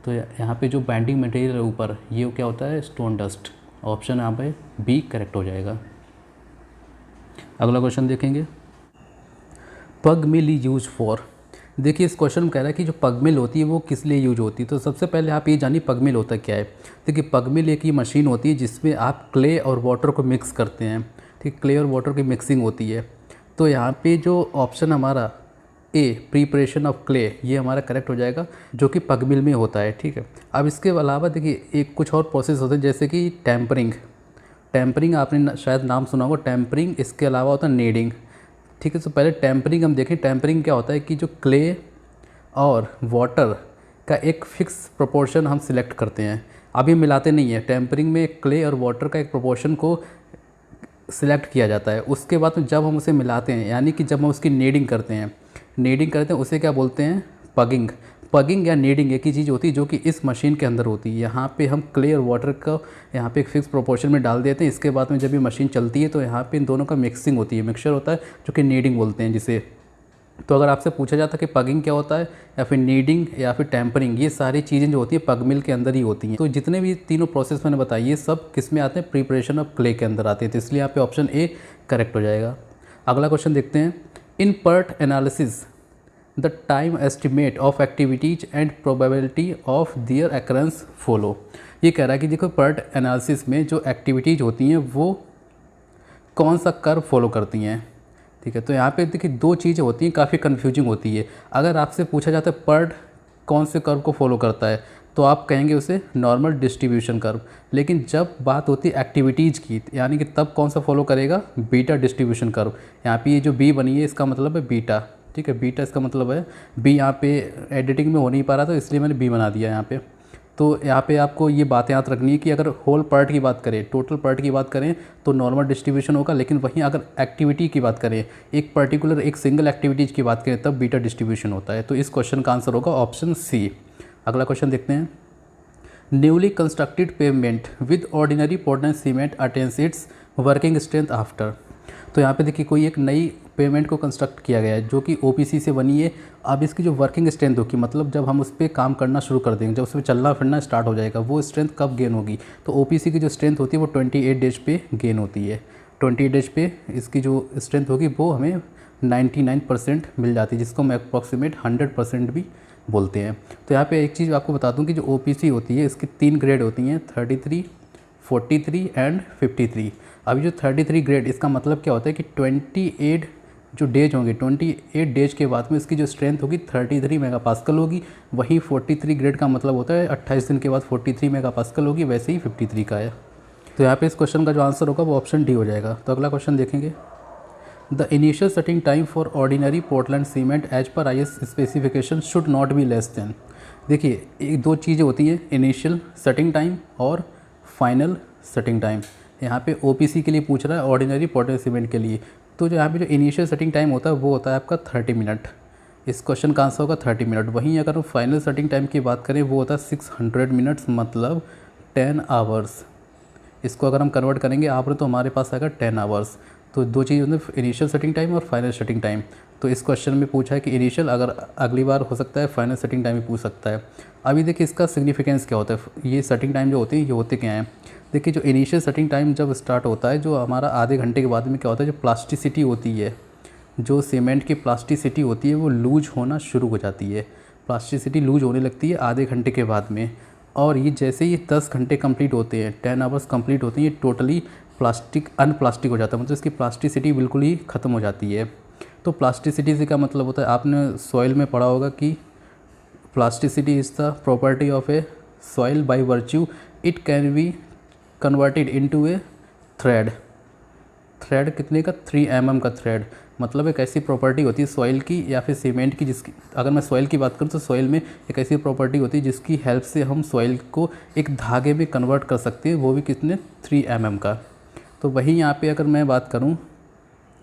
तो यहाँ पे जो बाइंडिंग मटेरियल है ऊपर, ये क्या होता है, स्टोन डस्ट। ऑप्शन यहाँ पे बी करेक्ट हो जाएगा। अगला क्वेश्चन देखेंगे, पग मिल यूज फॉर। देखिए इस क्वेश्चन में कह रहा है कि जो पग मिल होती है वो किस लिए यूज होती है। तो सबसे पहले आप ये जानिए पग मिल होता क्या है। देखिए पग मिल एक ही मशीन होती है जिसमें आप क्ले और वाटर को मिक्स करते हैं। ठीक, क्ले और वाटर की मिक्सिंग होती है। तो यहाँ पे जो ऑप्शन हमारा ए, प्रिपरेशन ऑफ क्ले, ये हमारा करेक्ट हो जाएगा, जो कि पग मिल में होता है। ठीक है, अब इसके अलावा देखिए एक कुछ और प्रोसेस होते हैं जैसे कि टेम्परिंग। टेम्परिंग आपने शायद नाम सुना होगा, टेम्परिंग। इसके अलावा होता है नीडिंग। ठीक है, तो पहले टेम्परिंग हम देखें। टेम्परिंग क्या होता है कि जो क्ले और वाटर का एक फिक्स प्रोपोर्शन हम सिलेक्ट करते हैं, अभी मिलाते नहीं है। टेम्परिंग में क्ले और वाटर का एक प्रोपोर्शन को सिलेक्ट किया जाता है। उसके बाद में जब हम उसे मिलाते हैं, यानी कि जब हम उसकी नीडिंग करते हैं, उसे क्या बोलते हैं, पगिंग। पगिंग या नीडिंग एक ही चीज़ होती है जो कि इस मशीन के अंदर होती है। यहाँ पे हम क्ले और वाटर का यहाँ पे एक फिक्स प्रोपोर्शन में डाल देते हैं। इसके बाद में जब ये मशीन चलती है तो यहाँ पे इन दोनों का मिक्सिंग होती है, मिक्सचर होता है, जो कि नीडिंग बोलते हैं जिसे। तो अगर आपसे पूछा जाता है कि पगिंग क्या होता है या फिर नीडिंग या फिर टेम्परिंग, ये सारी चीज़ें जो होती है पग मिल के अंदर ही होती हैं। तो जितने भी तीनों प्रोसेस मैंने बताई ये सब किस में आते हैं, प्रिपरेशन ऑफ क्ले के अंदर आते हैं। तो इसलिए यहाँ पे ऑप्शन ए करेक्ट हो जाएगा। अगला क्वेश्चन देखते हैं, in PERT analysis the time estimate of activities and probability of their occurrence follow. ये कह रहा है कि देखो पर्ट एनालिसिस में जो एक्टिविटीज़ होती हैं वो कौन सा कर्व फॉलो करती हैं। ठीक है, तो यहाँ पे देखिए 2 चीज़ें होती हैं, काफ़ी कन्फ्यूजिंग होती है। अगर आपसे पूछा जाता है पर्ट कौन से कर्व को फॉलो करता है तो आप कहेंगे उसे नॉर्मल डिस्ट्रीब्यूशन कर्व। लेकिन जब बात होती है एक्टिविटीज़ की, यानी कि तब कौन सा फॉलो करेगा, बीटा डिस्ट्रीब्यूशन कर्व। यहाँ पे ये जो बी बनी है इसका मतलब है बीटा। ठीक है, बीटा इसका मतलब है बी। यहाँ पे एडिटिंग में हो नहीं पा रहा था इसलिए मैंने बी बना दिया यहाँ पे। तो यहाँ पे आपको ये बात याद रखनी है कि अगर होल पार्ट की बात करें, टोटल पार्ट की बात करें तो नॉर्मल डिस्ट्रीब्यूशन होगा। लेकिन वहीं अगर एक्टिविटी की बात करें, एक पर्टिकुलर एक सिंगल एक्टिविटीज़ की बात करें, तब बीटा डिस्ट्रीब्यूशन होता है। तो इस क्वेश्चन का आंसर होगा ऑप्शन सी। अगला क्वेश्चन देखते हैं, newly constructed pavement with ordinary Portland cement attains it's working strength after. तो यहाँ पे देखिए कोई एक नई पेवमेंट को कंस्ट्रक्ट किया गया है जो कि OPC से बनी है। अब इसकी जो वर्किंग स्ट्रेंथ होगी, मतलब जब हम उस पर काम करना शुरू कर देंगे, जब उस पर चलना फिरना स्टार्ट हो जाएगा, वो स्ट्रेंथ कब गेन होगी। तो OPC की जो स्ट्रेंथ होती है वो 28 डेज पे गेन होती है। 28 डेज पे इसकी जो स्ट्रेंथ होगी वो हमें 99% मिल जाती है, जिसको हम अप्रॉक्सीमेट 100% भी बोलते हैं। तो यहाँ पे एक चीज़ आपको बता दूँ कि जो OPC होती है इसकी 3 ग्रेड होती हैं, 33, 43 एंड 53। अभी जो 33 ग्रेड, इसका मतलब क्या होता है कि 28 जो डेज होंगे, 28 डेज के बाद में इसकी जो स्ट्रेंथ होगी 33 मेगापास्कल होगी। वहीं 43 ग्रेड का मतलब होता है 28 दिन के बाद 43 मेगापास्कल होगी, वैसे ही 53 का है। तो यहाँ पे इस क्वेश्चन का जो आंसर होगा वो ऑप्शन डी हो जाएगा। तो अगला क्वेश्चन देखेंगे। The initial setting time for ordinary Portland cement as per IS specification should not be less than. देखिए, एक दो चीज़ें होती हैं, इनिशियल सेटिंग टाइम और फाइनल सेटिंग टाइम। यहाँ पे OPC के लिए पूछ रहा है, ऑर्डिनरी पोर्टलैंड सीमेंट के लिए। तो जो यहाँ पे जो इनिशियल सेटिंग टाइम होता है वो होता है आपका 30 मिनट। इस क्वेश्चन का आंसर होगा 30 मिनट। वहीं अगर हम फाइनल सेटिंग टाइम की बात करें वो होता है 600 मिनट्स, मतलब 10 आवर्स। इसको अगर हम कन्वर्ट करेंगे आवर तो हमारे पास आएगा 10 आवर्स। तो दो चीज़ होती है, इनिशियल सेटिंग टाइम और फाइनल सेटिंग टाइम। तो इस क्वेश्चन में पूछा है कि इनिशियल, अगर अगली बार हो सकता है फाइनल सेटिंग टाइम भी पूछ सकता है। अभी देखिए इसका सिग्निफिकेंस क्या होता है, ये सेटिंग टाइम जो होती है ये होते क्या हैं। देखिए, जो इनिशियल सेटिंग टाइम जब स्टार्ट होता है, जो हमारा आधे घंटे के बाद में क्या होता है, जो प्लास्टिसिटी होती है, जो सीमेंट की प्लास्टिसिटी होती है वो लूज होना शुरू हो जाती है। प्लास्टिसिटी लूज होने लगती है आधे घंटे के बाद में। और ये जैसे ही 10 घंटे कंप्लीट होते हैं, 10 आवर्स कंप्लीट होते हैं, ये टोटली अनप्लास्टिक हो जाता है, मतलब इसकी प्लास्टिसिटी बिल्कुल ही ख़त्म हो जाती है। तो प्लास्टिसिटी से क्या मतलब होता है, आपने सॉइल में पढ़ा होगा कि plasticity is the property of A soil by virtue it can be converted into A thread कितने का, 3 mm का थ्रेड। मतलब एक ऐसी प्रॉपर्टी होती है सॉइल की या फिर सीमेंट की, जिसकी अगर मैं सॉइल की बात करूँ तो सॉइल में एक ऐसी प्रॉपर्टी होती है जिसकी हेल्प से हम सॉइल को एक धागे में कन्वर्ट कर सकते हैं, वो भी कितने, 3 mm का। तो वहीं यहाँ पे अगर मैं बात करूँ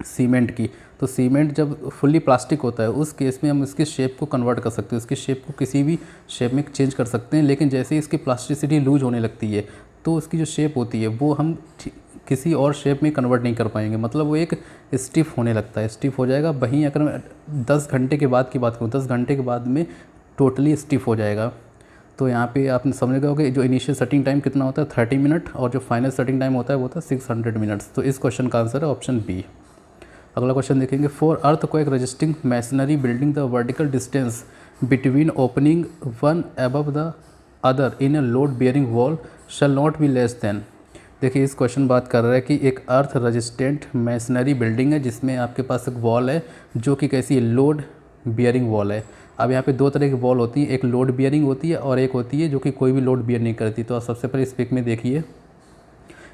सीमेंट की, तो सीमेंट जब फुल्ली प्लास्टिक होता है उस केस में हम इसकी शेप को कन्वर्ट कर सकते हैं, उसकी शेप को किसी भी शेप में चेंज कर सकते हैं। लेकिन जैसे ही इसकी प्लास्टिसिटी लूज होने लगती है तो उसकी जो शेप होती है वो हम किसी और शेप में कन्वर्ट नहीं कर पाएंगे, मतलब वो एक स्टिफ होने लगता है, स्टिफ हो जाएगा। वहीं अगर मैं 10 घंटे के बाद की बात करूँ, 10 घंटे के बाद में टोटली स्टिफ हो जाएगा। तो यहाँ पे आपने समझ गए होगे जो इनिशियल सेटिंग टाइम कितना होता है 30 मिनट, और जो फाइनल सेटिंग टाइम होता है वो होता है 600 मिनट्स। तो इस क्वेश्चन का आंसर है ऑप्शन बी। अगला क्वेश्चन देखेंगे। For earthquake resisting masonry building the vertical distance between opening one above the other in a load bearing wall shall not be less than. देखिए, इस क्वेश्चन बात कर रहा है कि एक अर्थ रेजिस्टेंट मैसनरी बिल्डिंग है जिसमें आपके पास एक वॉल है जो कि कैसी है, लोड बियरिंग वॉल है। अब यहाँ पे दो तरह की वॉल होती है, एक लोड बियरिंग होती है और एक होती है जो कि कोई भी लोड बियर नहीं करती। तो आप सबसे पहले इस पिक में देखिए,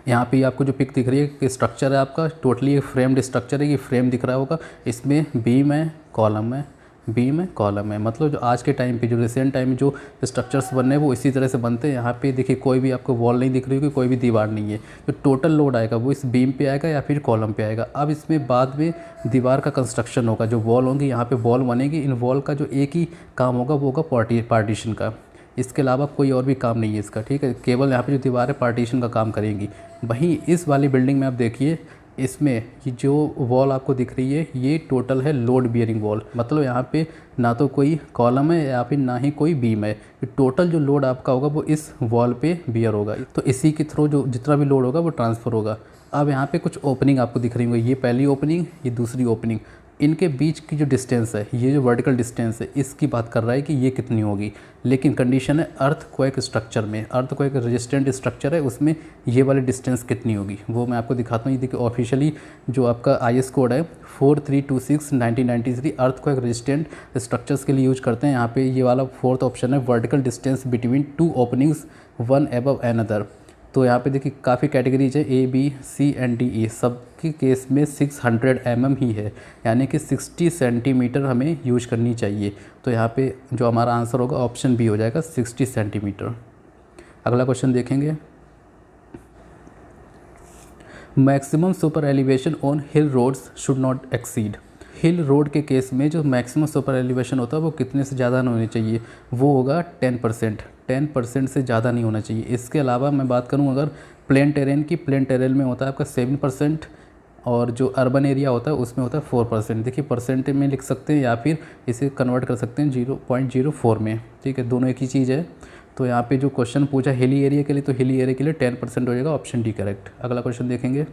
यहाँ पे आपको जो पिक दिख रही है कि स्ट्रक्चर है आपका टोटली एक फ्रेम्ड स्ट्रक्चर है, ये फ्रेम दिख रहा होगा, इसमें बीम है, कॉलम है, बीम है, कॉलम है। मतलब जो आज के टाइम पे, जो रिसेंट टाइम में जो स्ट्रक्चर्स बन रहे हैं वो इसी तरह से बनते हैं। यहाँ पे देखिए कोई भी आपको वॉल नहीं दिख रही होगी, कोई भी दीवार नहीं है। जो टोटल लोड आएगा वो इस बीम पे आएगा या फिर कॉलम पे आएगा। अब इसमें बाद में दीवार का कंस्ट्रक्शन होगा, जो वॉल होंगी, यहाँ पे वॉल बनेगी। इन वॉल का जो एक ही काम होगा वो होगा पार्टीशन का, इसके अलावा कोई और भी काम नहीं है इसका, ठीक है। केवल यहाँ पे जो दीवार है पार्टीशन का काम करेंगी। वहीं इस वाली बिल्डिंग में आप देखिए, इसमें ये जो वॉल आपको दिख रही है ये टोटल है लोड बियरिंग वॉल। मतलब यहाँ पे ना तो कोई कॉलम है या फिर ना ही कोई बीम है, टोटल जो लोड आपका होगा वो इस वॉल पे बियर होगा। तो इसी के थ्रू जो जितना भी लोड होगा वो ट्रांसफ़र होगा। अब यहाँ पे कुछ ओपनिंग आपको दिख रही होगी, ये पहली ओपनिंग, ये दूसरी ओपनिंग। इनके बीच की जो डिस्टेंस है, ये जो वर्टिकल डिस्टेंस है, इसकी बात कर रहा है कि ये कितनी होगी। लेकिन कंडीशन है अर्थक्वेक स्ट्रक्चर में, अर्थक्वेक रेजिस्टेंट स्ट्रक्चर है, उसमें ये वाली डिस्टेंस कितनी होगी वो मैं आपको दिखाता हूँ। ये देखिए ऑफिशियली जो आपका IS कोड है 4326/1993 अर्थक्वेक रेजिस्टेंट स्ट्रक्चर्स के लिए यूज करते हैं। यहाँ पे ये वाला 4th ऑप्शन है, vertical distance between 2 openings one above another. तो यहाँ पे देखिए काफ़ी कैटेगरीज है, A B C and D E, सब के केस में 600 mm ही है, यानी कि 60 सेंटीमीटर हमें यूज करनी चाहिए। तो यहाँ पे जो हमारा आंसर होगा ऑप्शन बी हो जाएगा, 60 सेंटीमीटर। अगला क्वेश्चन देखेंगे। Maximum super elevation on hill roads should not exceed. Hill road के केस में जो मैक्सिमम सुपर एलिवेशन होता है वो कितने से ज़्यादा नहीं होनी चाहिए, वो होगा 10% से ज़्यादा नहीं होना चाहिए। इसके अलावा मैं बात करूँ अगर प्लेन टेरेन की, प्लेन टेरेन में होता है आपका 7% और जो अर्बन एरिया होता है उसमें होता है 4%। देखिए परसेंट में लिख सकते हैं या फिर इसे कन्वर्ट कर सकते हैं 0.04 में, ठीक है, दोनों एक ही चीज़ है। तो यहाँ पे जो क्वेश्चन पूछा हिली एरिया के लिए, तो हिली एरिया के लिए 10% हो जाएगा, ऑप्शन डी करेक्ट। अगला क्वेश्चन देखेंगे।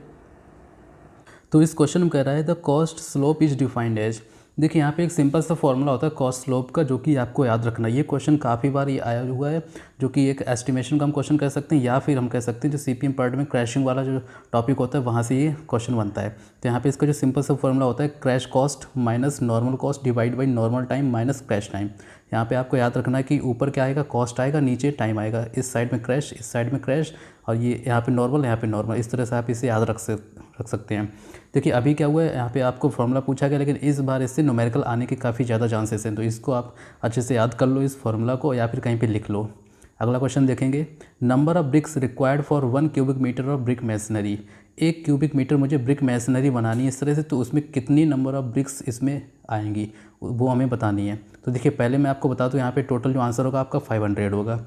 तो इस क्वेश्चन में कह रहा है the cost slope is defined as, देखिए यहाँ पे एक सिंपल सा फॉर्मूला होता है कॉस्ट स्लोप का, जो कि आपको याद रखना है। ये क्वेश्चन काफ़ी बार ये आया हुआ है, जो कि एक एस्टिमेशन का हम क्वेश्चन कह सकते हैं, या फिर हम कह सकते हैं जो सीपीएम पार्ट में क्रैशिंग वाला जो टॉपिक होता है वहाँ से ये क्वेश्चन बनता है। तो यहाँ पे इसका जो सिंपल सा फॉर्मूला होता है crash cost minus normal cost divide by normal time minus crash time. यहाँ पे आपको याद रखना है कि ऊपर क्या आएगा, कॉस्ट आएगा, नीचे टाइम आएगा, इस साइड में क्रैश, इस साइड में क्रैश, और ये यहाँ पे नॉर्मल, यहाँ पे नॉर्मल। इस तरह से आप इसे याद रख सकते हैं। देखिए अभी क्या हुआ है, यहाँ पे आपको फॉर्मूला पूछा गया, लेकिन इस बार इससे न्यूमेरिकल आने के काफ़ी ज़्यादा चांसेस हैं, तो इसको आप अच्छे से याद कर लो इस फॉर्मूला को, या फिर कहीं पे लिख लो। अगला क्वेश्चन देखेंगे, number of bricks required for 1 cubic metre of brick masonry. 1 cubic metre मुझे ब्रिक मैसनरी बनानी है इस तरह से, तो उसमें कितनी नंबर ऑफ ब्रिक्स इसमें आएंगी वो हमें बतानी है। तो देखिए पहले मैं आपको बता दूँ, यहाँ पे टोटल जो आंसर होगा आपका 500 होगा।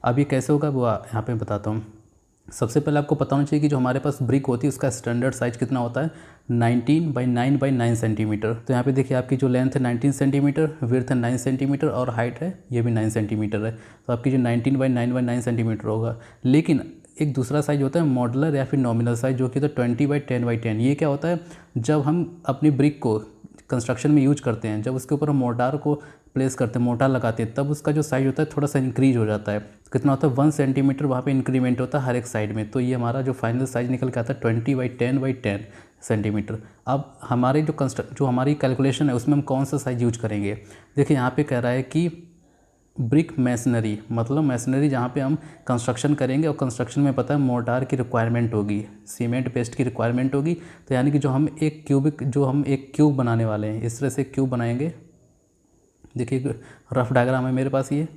अब ये कैसे होगा वो यहाँ पे बताता हूँ। सबसे पहले आपको पता होना चाहिए कि जो हमारे पास ब्रिक होती है उसका स्टैंडर्ड साइज़ कितना होता है, 19 बाई 9 बाई 9 सेंटीमीटर। तो यहाँ पे देखिए आपकी जो लेंथ है 19 सेंटीमीटर, विड्थ है 9 सेंटीमीटर, और हाइट है ये भी 9 सेंटीमीटर है। तो आपकी जो 19 बाई 9 बाई 9 सेंटीमीटर होगा। लेकिन एक दूसरा साइज़ होता है मॉडुलर या फिर नॉमिनल साइज़, जो कि होता है 20 बाई 10 बाई 10। ये क्या होता है, जब हम अपनी ब्रिक को कंस्ट्रक्शन में यूज करते हैं, जब उसके ऊपर हम मोर्टार को प्लेस करते हैं, मोर्टार लगाते हैं, तब उसका जो साइज होता है थोड़ा सा इंक्रीज हो जाता है। कितना होता है, 1 सेंटीमीटर वहाँ पे इंक्रीमेंट होता है हर एक साइड में। तो ये हमारा जो फाइनल साइज निकल के आता है 20 बाई 10 बाई 10 सेंटीमीटर। अब हमारी जो हमारी कैलकुलेशन है उसमें हम कौन सा साइज यूज करेंगे। देखिए यहाँ पे कह रहा है कि ब्रिक मैसनरी, मतलब मैसनरी जहाँ पे हम कंस्ट्रक्शन करेंगे, और कंस्ट्रक्शन में पता है मोर्टार की रिक्वायरमेंट होगी, सीमेंट पेस्ट की रिक्वायरमेंट होगी। तो यानी कि जो हम एक क्यूब बनाने वाले हैं, इस तरह से क्यूब बनाएंगे। देखिए रफ डायग्राम है मेरे पास, ये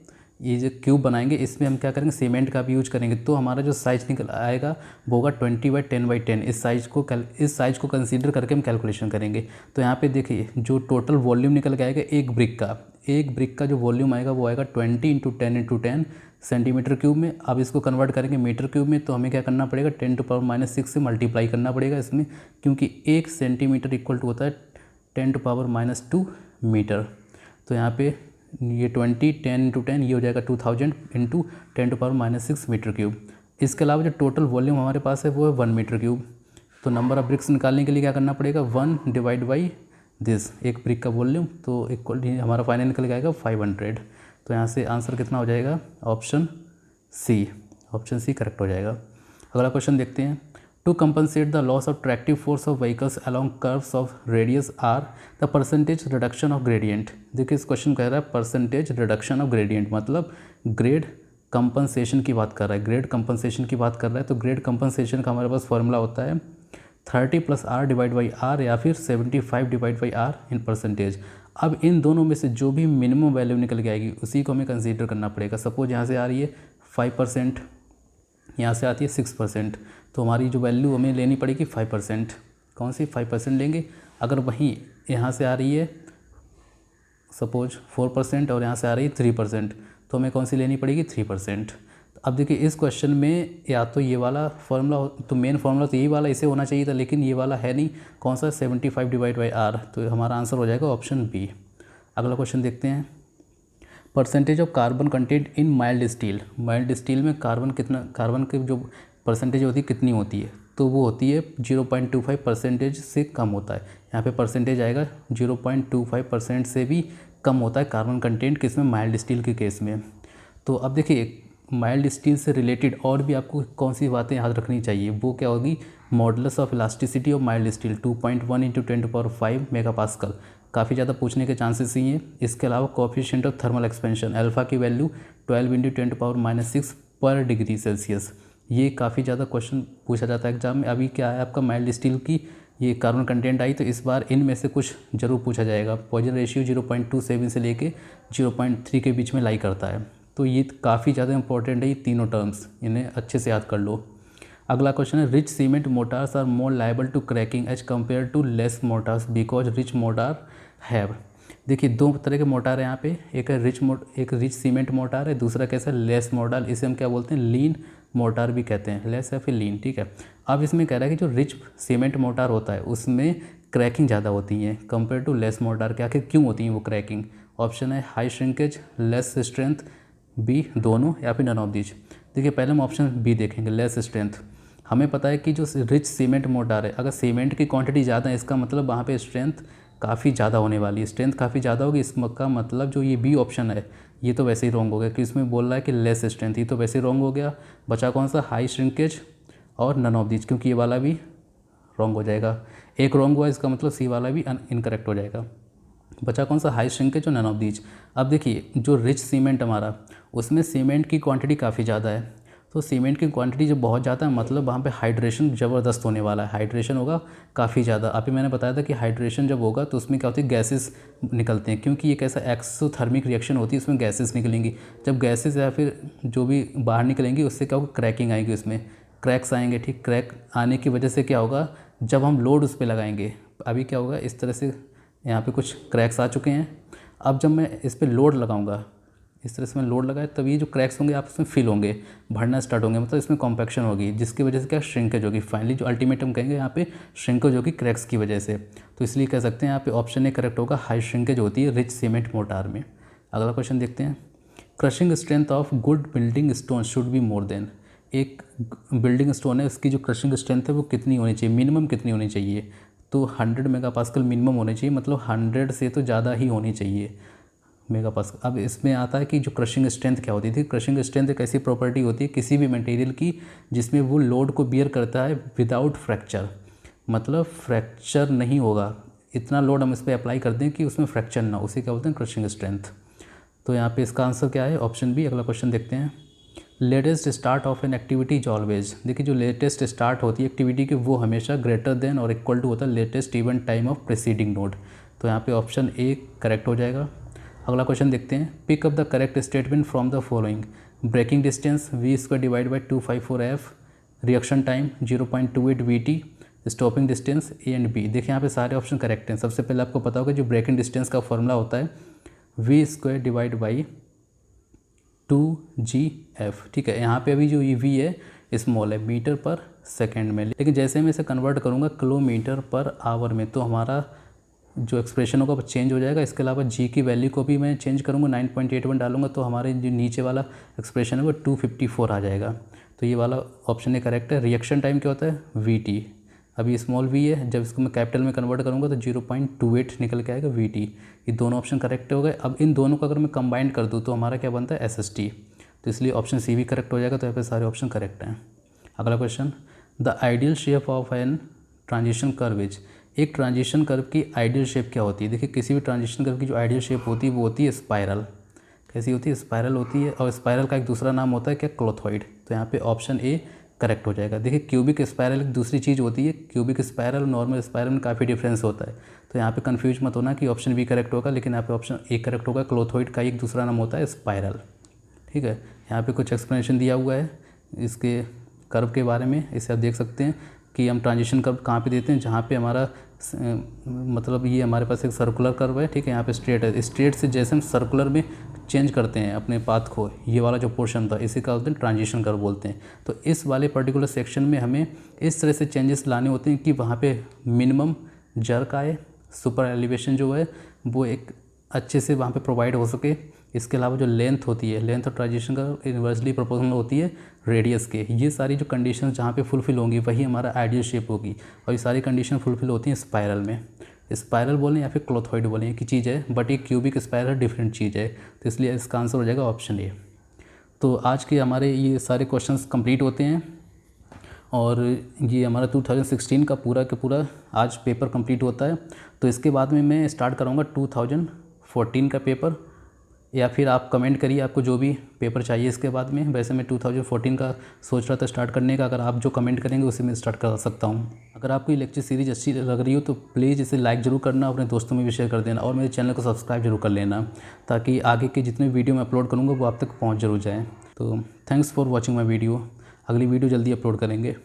जो क्यूब बनाएंगे इसमें हम क्या करेंगे, सीमेंट का भी यूज करेंगे। तो हमारा जो साइज निकल आएगा वो होगा 20 बाई 10 बाई 10। इस साइज को कंसीडर करके हम कैलकुलेशन करेंगे। तो यहाँ पे देखिए जो टोटल वॉल्यूम निकल के आएगा एक ब्रिक का जो वॉल्यूम आएगा वो आएगा 20 इंटू 10 इंटू 10 सेंटीमीटर क्यूब में। अब इसको कन्वर्ट करेंगे मीटर क्यूब में, तो हमें क्या करना पड़ेगा, 10⁻⁻6 से मल्टीप्लाई करना पड़ेगा इसमें, क्योंकि 1 सेंटीमीटर इक्वल टू होता है 10⁻⁻2 मीटर। तो यहाँ पे ये 20 10 इंटू 10 ये हो जाएगा 2000 इंटू 10⁻⁻6 मीटर क्यूब। इसके अलावा जो टोटल वॉल्यूम हमारे पास है वो है 1 मीटर क्यूब। तो नंबर ऑफ ब्रिक्स निकालने के लिए क्या करना पड़ेगा, 1 डिवाइड बाई दिस, एक ब्रिक का वॉल्यूम, तो इक्वल हमारा फाइनल निकल जाएगा 500। तो यहाँ से आंसर कितना हो जाएगा, ऑप्शन सी करेक्ट हो जाएगा। अगला क्वेश्चन देखते हैं, to compensate the loss of tractive force of vehicles along curves of radius R the percentage reduction of gradient. देखिए इस क्वेश्चन कह रहा है परसेंटेज रिडक्शन ऑफ ग्रेडियंट, मतलब ग्रेड कंपनसेशन की बात कर रहा है, ग्रेड कंपनसेशन की बात कर रहा है। तो ग्रेड कंपनसेशन का हमारे पास फॉर्मूला होता है 30 + r डिवाइड बाई आर, या फिर 75 divide by R in percentage. अब इन दोनों में से जो भी मिनिमम वैल्यू निकल के आएगी उसी को हमें कंसीडर करना पड़ेगा। सपोज यहाँ से आ रही है 5%, यहाँ से आती है 6%, तो हमारी जो वैल्यू हमें लेनी पड़ेगी 5%। कौन सी 5% लेंगे। अगर वहीं यहाँ से आ रही है सपोज 4% और यहाँ से आ रही है 3%, तो हमें कौन सी लेनी पड़ेगी, 3%। अब देखिए इस क्वेश्चन में या तो ये वाला फॉर्मूला, तो मेन फॉर्मूला तो यही वाला इसे होना चाहिए था, लेकिन ये वाला है नहीं। कौन सा, 75 डिवाइड बाई आर। तो हमारा आंसर हो जाएगा ऑप्शन बी। अगला क्वेश्चन देखते हैं, percentage of carbon content in mild steel. Mild steel में कार्बन की जो परसेंटेज होती है कितनी होती है, तो वो होती है 0.25% से कम होता है। यहाँ पे परसेंटेज आएगा 0.25% से भी कम होता है कार्बन कंटेंट किसमें, माइल्ड स्टील के केस में। तो अब देखिए माइल्ड स्टील से रिलेटेड और भी आपको कौन सी बातें याद रखनी चाहिए, वो क्या होगी, modulus of elasticity of mild steel 2.1 into 10⁵ megapascal, काफ़ी ज़्यादा पूछने के चांसेस ही हैं। इसके अलावा coefficient of thermal expansion alpha की वैल्यू 12 इंटू 10⁻⁻6 पर डिग्री सेल्सियस, ये काफ़ी ज़्यादा क्वेश्चन पूछा जाता है एग्जाम में। अभी क्या है आपका माइल्ड स्टील की ये कार्बन कंटेंट आई, तो इस बार इनमें से कुछ जरूर पूछा जाएगा। पॉइजन रेशियो 0.27 से लेके 0.3 के बीच में लाई करता है। तो ये काफ़ी ज़्यादा इंपॉर्टेंट है ये तीनों टर्म्स, इन्हें अच्छे से याद कर लो। अगला क्वेश्चन है, rich cement mortars are more liable to cracking as compare to less mortars because rich mortar have. देखिए दो तरह के मोटार है यहाँ पे, एक है रिच सीमेंट मोटार है, दूसरा कैसा लेस मोटार, इसे हम क्या बोलते हैं, लीन मोटार भी कहते हैं, लेस या फिर लीन, ठीक है। अब इसमें कह रहा है कि जो रिच सीमेंट मोटार होता है उसमें क्रैकिंग ज़्यादा होती है कंपेयर टू लेस मोटार के। आखिर क्यों होती है वो क्रैकिंग। ऑप्शन है high shrinkage, less strength, B दोनों, या फिर नन ऑफ दीज। देखिए पहले हम ऑप्शन बी देखेंगे, लेस स्ट्रेंथ। हमें पता है कि जो रिच सीमेंट मोटार है, अगर सीमेंट की क्वांटिटी ज़्यादा है इसका मतलब वहाँ पे स्ट्रेंथ काफ़ी ज़्यादा होने वाली है, स्ट्रेंथ काफ़ी ज़्यादा होगी। इसका मतलब जो ये बी ऑप्शन है ये तो वैसे ही रॉन्ग हो गया, कि इसमें बोल रहा है कि लेस स्ट्रेंथ, ये तो वैसे ही रॉन्ग हो गया। बचा कौन सा, हाई श्रिंकेज और नन ऑफ दीज, क्योंकि ये वाला भी रॉन्ग हो जाएगा। एक रॉन्ग हुआ, इसका मतलब सी वाला भी इनकरेक्ट हो जाएगा। बचा कौन सा, हाई श्रिंकेज और नन ऑफ दीज। अब देखिए जो रिच सीमेंट हमारा, उसमें सीमेंट की क्वांटिटी काफ़ी ज़्यादा है, तो सीमेंट की क्वांटिटी जब बहुत ज़्यादा है मतलब वहाँ पे हाइड्रेशन ज़बरदस्त होने वाला है, हाइड्रेशन होगा काफ़ी ज़्यादा। अभी मैंने बताया था कि हाइड्रेशन जब होगा तो उसमें क्या होती है, गैसेस निकलते हैं, क्योंकि ये कैसा एक्सोथर्मिक रिएक्शन होती है, उसमें गैसेस निकलेंगी। जब गैसेस या फिर जो भी बाहर निकलेंगी उससे क्या होगा, क्रैकिंग आएगी, उसमें क्रैक्स आएंगे। ठीक, क्रैक आने की वजह से क्या होगा, जब हम लोड उस पर लगाएंगे, अभी क्या होगा, इस तरह से यहाँ पे कुछ क्रैक्स आ चुके हैं। अब जब मैं इस पर लोड लगाऊंगा, इस तरह से मैं लोड लगाए, तब ये जो क्रैक्स होंगे आपस में फिल होंगे, भरना स्टार्ट होंगे, मतलब इसमें कॉम्पैक्शन होगी, जिसकी वजह से क्या, श्रिंकेज होगी। फाइनली जो अल्टीमेट हम कहेंगे यहाँ पे श्रिंकेज होगी क्रैक्स की वजह से। तो इसलिए कह सकते हैं यहाँ पे ऑप्शन ए करेक्ट होगा, हाई श्रिंकेज होती है रिच सीमेंट मोर्टार में। अगला क्वेश्चन देखते हैं, crushing strength of good building stone should be more than. एक बिल्डिंग स्टोन है, उसकी जो क्रशिंग स्ट्रेंथ है वो कितनी होनी चाहिए, मिनिमम कितनी होनी चाहिए, तो 100 मेगापास्कल मिनिमम होने चाहिए, मतलब 100 से तो ज़्यादा ही होनी चाहिए मेगापास्कल। अब इसमें आता है कि जो क्रशिंग स्ट्रेंथ क्या होती थी। क्रशिंग स्ट्रेंथ एक ऐसी प्रॉपर्टी होती है किसी भी मटेरियल की जिसमें वो लोड को बियर करता है विदाउट फ्रैक्चर, मतलब फ्रैक्चर नहीं होगा, इतना लोड हम इस पर अप्लाई कर दें कि उसमें फ्रैक्चर ना हो, उसे क्या बोलते हैं, क्रशिंग स्ट्रेंथ। तो यहाँ पे इसका आंसर क्या है, ऑप्शन बी। अगला क्वेश्चन देखते हैं, latest start of an activity is always. देखिए जो लेटेस्ट स्टार्ट होती है एक्टिविटी की वो हमेशा ग्रेटर देन और इक्वल टू होता है latest event time of preceding node. तो यहाँ पे ऑप्शन ए करेक्ट हो जाएगा। अगला क्वेश्चन देखते हैं, pick up the correct statement from the following. Braking distance V square divide by 254 F, reaction time 0.28 VT, stopping distance A and B. देखिए यहाँ पे सारे ऑप्शन करेक्ट हैं। सबसे पहले आपको पता होगा जो ब्रेकिंग डिस्टेंस का फॉर्मूला होता है we square divide by 2GF। ठीक है, यहाँ पे अभी जो ये वी है स्मॉल है, मीटर पर सेकेंड में, लेकिन जैसे मैं इसे कन्वर्ट करूँगा किलोमीटर पर आवर में तो हमारा जो एक्सप्रेशन होगा वो चेंज हो जाएगा। इसके अलावा जी की वैल्यू को भी मैं चेंज करूँगा, 9.81 डालूंगा तो हमारे जो नीचे वाला एक्सप्रेशन है वो 254 आ जाएगा। तो ये वाला ऑप्शन ए करेक्ट है। रिएक्शन टाइम क्या होता है, VT। अभी स्मॉल वी है, जब इसको मैं कैपिटल में कन्वर्ट करूँगा तो 0.28 निकल के आएगा VT। ये दोनों ऑप्शन करेक्ट हो गए। अब इन दोनों को अगर मैं कंबाइन कर दूँ तो हमारा क्या बनता है, SST। तो इसलिए ऑप्शन सी भी करेक्ट हो जाएगा। तो यहाँ पे सारे ऑप्शन करेक्ट हैं। अगला question, the ideal shape of an transition curve is. एक ट्रांजिशन कर्व की आइडियल शेप क्या होती है। देखिए किसी भी ट्रांजिशन कर्व की जो आइडियल शेप होती है वो होती है स्पाइरल। कैसी होती है, स्पाइरल होती है। और स्पाइरल का एक दूसरा नाम होता है क्या, क्लोथॉइड। तो यहाँ पे ऑप्शन ए करेक्ट हो जाएगा। देखिए क्यूबिक स्पाइरल एक दूसरी चीज़ होती है, क्यूबिक स्पाइरल और नॉर्मल स्पाइरल में काफ़ी डिफरेंस होता है। तो यहाँ पे कंफ्यूज मत होना कि ऑप्शन बी करेक्ट होगा, लेकिन यहाँ पे ऑप्शन ए करेक्ट होगा। क्लोथॉइड का एक दूसरा नाम होता है स्पाइरल। ठीक है, यहाँ पे कुछ एक्सप्लेनेशन दिया हुआ है इसके कर्व के बारे में। इसे आप देख सकते हैं कि हम ट्रांजिशन कर्व कहाँ पे देते हैं, जहाँ पे हमारा मतलब ये हमारे पास एक सर्कुलर कर्व है। ठीक है, यहाँ पे स्ट्रेट है, स्ट्रेट से जैसे हम सर्कुलर में चेंज करते हैं अपने पाथ को, ये वाला जो पोर्शन था इसी का बोलते हैं ट्रांजिशन कर्व बोलते हैं। तो इस वाले पर्टिकुलर सेक्शन में हमें इस तरह से चेंजेस लाने होते हैं कि वहाँ पे मिनिमम जर्क आए, सुपर एलिवेशन जो है वो एक अच्छे से वहाँ पे प्रोवाइड हो सके। इसके अलावा जो लेंथ होती है, लेंथ ऑफ ट्रांजिशन का इन्वर्सली प्रोपोर्शनल होती है रेडियस के। ये सारी जो कंडीशन जहाँ पे फुलफिल होंगी वही हमारा आइडियल शेप होगी। और ये सारी कंडीशन फुलफिल होती हैं स्पाइरल में। स्पाइरल बोलें या फिर क्लोथॉइड बोलें, एक ही चीज़ है, बट एक क्यूबिक स्पाइरल डिफरेंट चीज़ है। तो इसलिए इसका आंसर हो जाएगा ऑप्शन ए। तो आज के हमारे ये सारे क्वेश्चंस कंप्लीट होते हैं और ये हमारा 2016 का पूरा आज पेपर कंप्लीट होता है। तो इसके बाद में मैं स्टार्ट करूँगा 2014 का पेपर, या फिर आप कमेंट करिए आपको जो भी पेपर चाहिए इसके बाद में। वैसे मैं 2014 का सोच रहा था स्टार्ट करने का, अगर आप जो कमेंट करेंगे उसे मैं स्टार्ट कर सकता हूँ। अगर आपको ये लेक्चर सीरीज अच्छी लग रही हो तो प्लीज़ इसे लाइक ज़रूर करना, अपने दोस्तों में भी शेयर कर देना और मेरे चैनल को सब्सक्राइब जरूर कर लेना, ताकि आगे के जितने वीडियो मैं अपलोड करूँगा वो आप तक पहुँच जरूर जाए। तो thanks for watching my video. अगली वीडियो जल्दी अपलोड करेंगे।